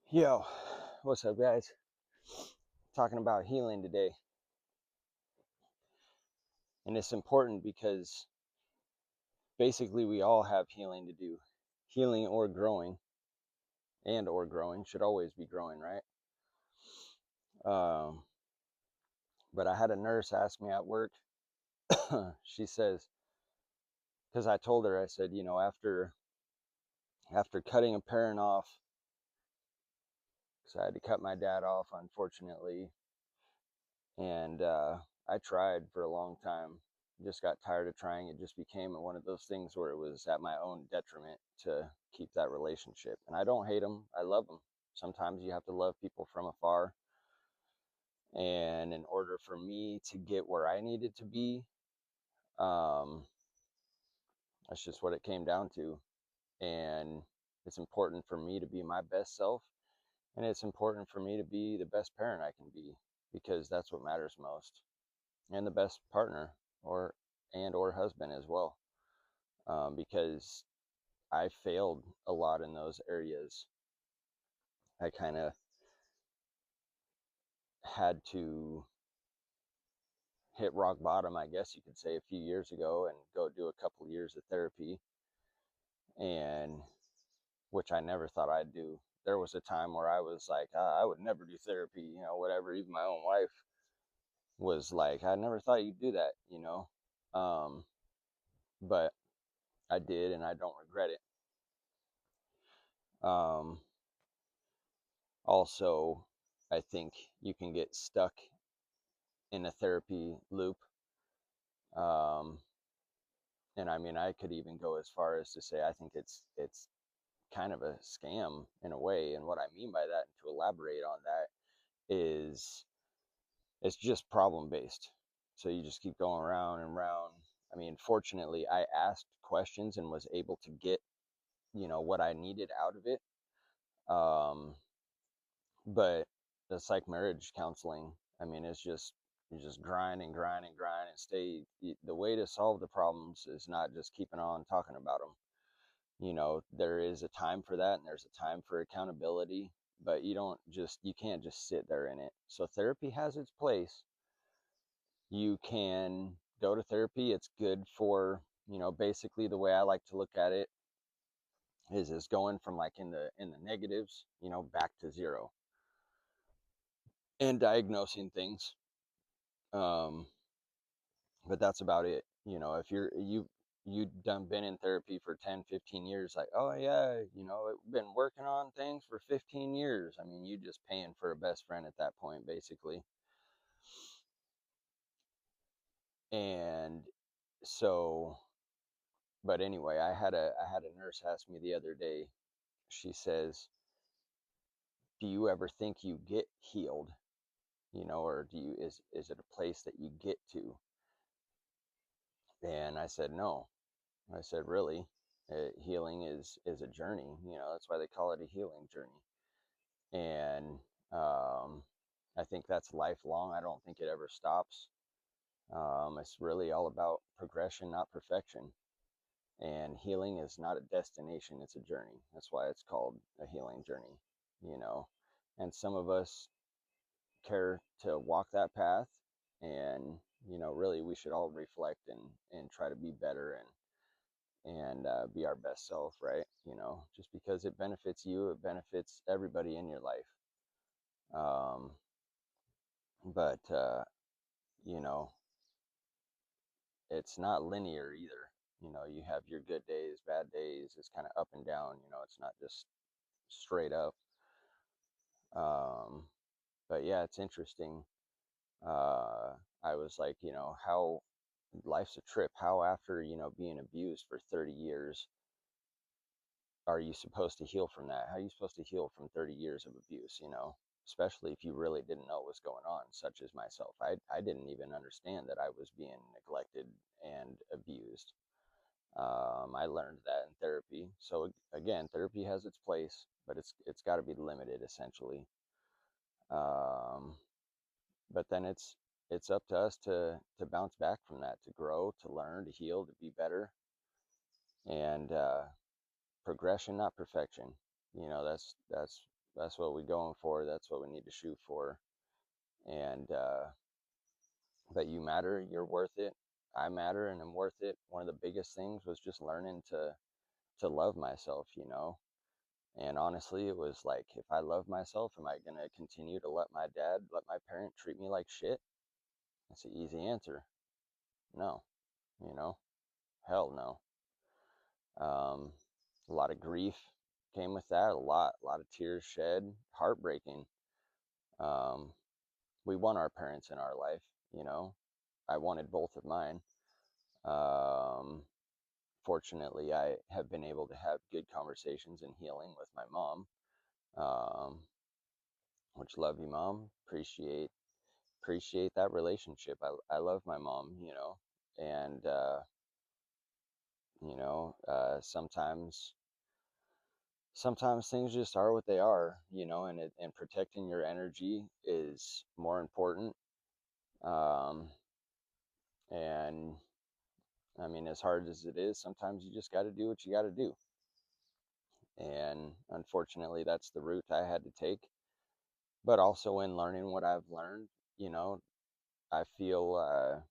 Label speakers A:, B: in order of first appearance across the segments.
A: Yo, what's up, guys? Talking about healing today. And it's important because basically we all have healing to do. Healing or growing, and or growing should always be growing, right? Um, but I had a nurse ask me at work. She says, because I told her, I said, after cutting a parent off, because I had to cut my dad off, unfortunately, and I tried for a long time. Just got tired of trying. It just became one of those things where it was at my own detriment to keep that relationship. And I don't hate them. I love them. Sometimes you have to love people from afar. And in order for me to get where I needed to be, um, that's just what it came down to. And it's important for me to be my best self. And it's important for me to be the best parent I can be because that's what matters most. And the best partner or or husband as well, because I failed a lot in those areas. I kind of had to hit rock bottom, I guess you could say, a few years ago and go do a couple of years of therapy, and which I never thought I'd do. There was a time where I was like, I would never do therapy, whatever. Even my own wife was like, I never thought you'd do that. Um, but I did, and I don't regret it. Um, Also, I think you can get stuck in a therapy loop. Um, and I mean, I could even go as far as to say I think it's kind of a scam in a way. And what I mean by that, and to elaborate on that, is it's just problem based. So you just keep going around and round. I mean, fortunately, I asked questions and was able to get what I needed out of it. Um, but it's like marriage counseling. I mean, it's just you just grind and grind and grind and stay. The way to solve the problems is not just keeping on talking about them. There is a time for that, and there's a time for accountability. But you can't just sit there in it. So therapy has its place. You can go to therapy. It's good for basically the way I like to look at it is going from like in the negatives, back to zero and diagnosing things. Um, but that's about it. If you done been in therapy for 10, 15 years, like, oh yeah, I've been working on things for 15 years. I mean, you just paying for a best friend at that point, basically. And so, but anyway, I had a nurse ask me the other day. She says, "Do you ever think you get healed? Or is it a place that you get to?" And I said, "No." I said, really, healing is a journey. That's why they call it a healing journey. And I think that's lifelong. I don't think it ever stops. It's really all about progression, not perfection. And healing is not a destination, it's a journey. That's why it's called a healing journey, you know. And some of us care to walk that path. And, really, we should all reflect and try to be better and be our best self, right? Just because it benefits you, it benefits everybody in your life. Um, but you know, it's not linear either. You have your good days, bad days. It's kind of up and down. It's not just straight up. Um, but yeah, it's interesting. Uh, I was like, how life's a trip. How after being abused for 30 years are you supposed to heal from that? How are you supposed to heal from 30 years of abuse, especially if you really didn't know what was going on, such as myself. I didn't even understand that I was being neglected and abused. I learned that in therapy. So again, therapy has its place, but it's got to be limited essentially. Um, but then it's up to us to bounce back from that, to grow, to learn, to heal, to be better, and progression, not perfection. That's That's what we're going for. That's what we need to shoot for. And but you matter. You're worth it. I matter, and I'm worth it. One of the biggest things was just learning to love myself, you know. And honestly, it was like, if I love myself, am I gonna continue to let my parent treat me like shit? That's an easy answer. No, you know, hell no. Um, a lot of grief came with that. A lot of tears shed, heartbreaking. Um, we want our parents in our life, you know. I wanted both of mine. Um, Fortunately, I have been able to have good conversations and healing with my mom. Um, which love you, mom. Appreciate that relationship. I love my mom, you know, and sometimes things just are what they are, you know, and protecting your energy is more important. Um, and I mean, as hard as it is, sometimes you just got to do what you got to do. And unfortunately, that's the route I had to take. But also in learning what I've learned, you know, I feel a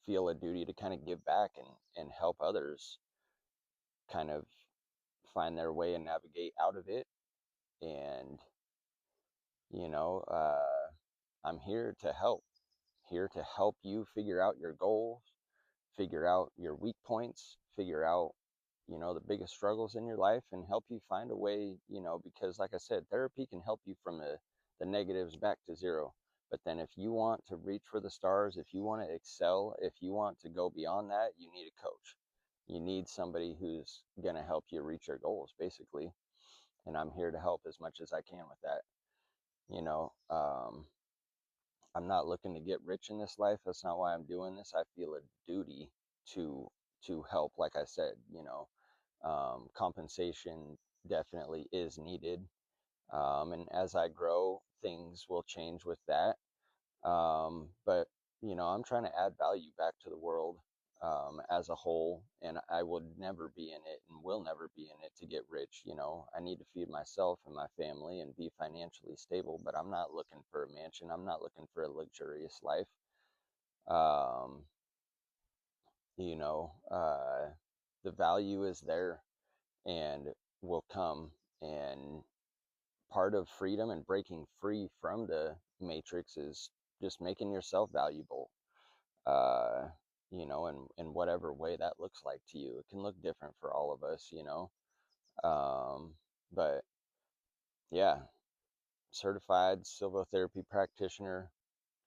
A: duty to kind of give back and help others kind of find their way and navigate out of it. And you know, I'm here to help you figure out your goals, figure out your weak points, figure out, you know, the biggest struggles in your life, and help you find a way, you know, because like I said, therapy can help you from the negatives back to zero. But then if you want to reach for the stars, if you want to excel, if you want to go beyond that, you need a coach. You need somebody who's going to help you reach your goals, basically. And I'm here to help as much as I can with that. You know, I'm not looking to get rich in this life. That's not why I'm doing this. I feel a duty to to help. Like I said, you know, compensation definitely is needed. And as I grow, things will change with that. But you know, I'm trying to add value back to the world as a whole, and I would never be in it and will never be in it to get rich. You know, I need to feed myself and my family and be financially stable, but I'm not looking for a mansion. I'm not looking for a luxurious life. Um, you know, the value is there and will come. And part of freedom and breaking free from the matrix is just making yourself valuable, uh, you know, in whatever way that looks like to you. It can look different for all of us, you know. But yeah, certified silvotherapy practitioner,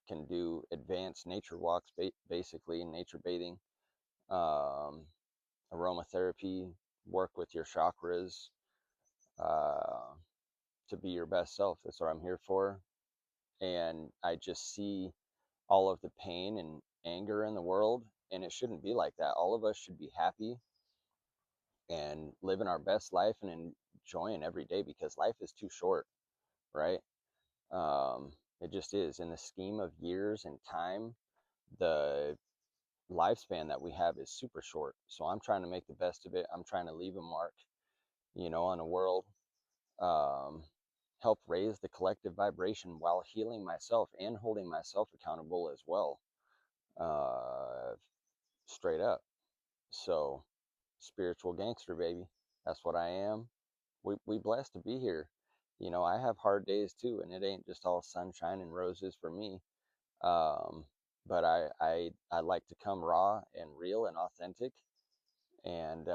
A: can do advanced nature walks, basically nature bathing, um, aromatherapy, work with your chakras uh, to be your best self. That's what I'm here for. And I just see all of the pain and anger in the world, and it shouldn't be like that. All of us should be happy and living our best life and enjoying every day, because life is too short, right? It just is. In the scheme of years and time, the lifespan that we have is super short. So I'm trying to make the best of it. I'm trying to leave a mark, you know, on the world, um, help raise the collective vibration while healing myself and holding myself accountable as well. Uh, Straight up. So, spiritual gangster, baby. That's what I am. We blessed to be here. You know, I have hard days too, and it ain't just all sunshine and roses for me. Um, but I like to come raw and real and authentic, and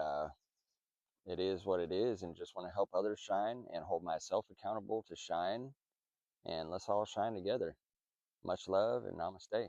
A: it is what it is, and just want to help others shine and hold myself accountable to shine, and let's all shine together. Much love and namaste.